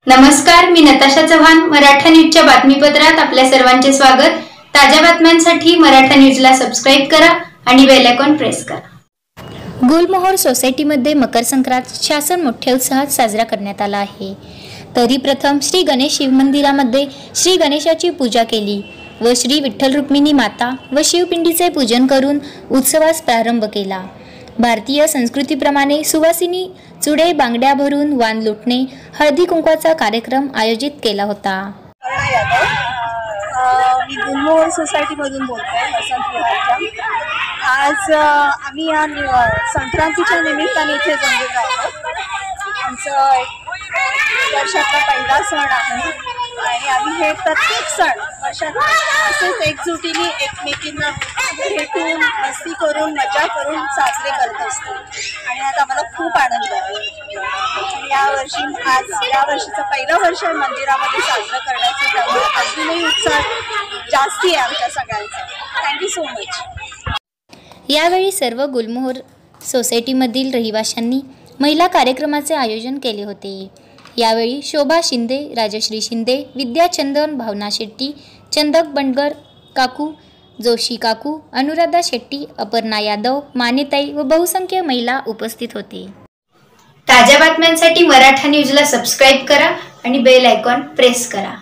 नमस्कार, मी नताशा चव्हाण. मराठा न्यूजच्या बातमीपत्रात आपल्या सर्वांचे स्वागत. ताज्या बातम्यांसाठी मराठा न्यूजला सबस्क्राईब करा आणि बेल आयकॉन प्रेस करा. गुलमोहर सोसायटीमध्ये मकर संक्रांत शासन मोठ्या उत्साहात साजरा करण्यात आला आहे. तरी प्रथम श्री गणेश शिवमंदिरामध्ये श्री गणेशाची पूजा केली व श्री विठ्ठल रुक्मिणी माता व शिवपिंडीचे पूजन करून उत्सवास प्रारंभ केला. भारतीय संस्कृतीप्रमाणे सुवासिनी चुडे बांगड्या भरून वाण लुटणे हळदी कुंकवाचा कार्यक्रम आयोजित केला होता. मी गुलमोहर सोसायटीमधून बोलतोय, वसंत विहारच्या. आज आम्ही या संक्रांतीच्या निमित्ताने इथे जमलेलो आहोत. आमचं वर्षातला पहिला सण आहे आणि आम्ही हे प्रत्येक सण वर्षात असेच एकजुटीने एकमेकींना भेटून मस्ती करून मजा करून साजरे करत असतो आणि आज आम्हाला खूप आनंद आहे. यावर्षीचं पहिलं वर्ष मंदिरामध्ये साजरं करण्याचं, त्यामुळे अजूनही उत्साह जास्ती आहे आमच्या सगळ्यांचा. Thank you so much. यावेळी सर्व गुलमोहर सोसायटीमधील रहिवाशांनी महिला कार्यक्रमाचे आयोजन केले होते. यावेळी शोभा शिंदे, राजश्री शिंदे, विद्या चंदन, भावना शेट्टी, चंदक बंडगर काकू, जोशी काकू, अनुराधा शेट्टी, अपर्णा यादव, मानेताई व बहुसंख्य महिला उपस्थित होते. ताज्या बातम्यांसाठी मराठा न्यूजला सबस्क्राईब करा आणि बेल आयकॉन प्रेस करा.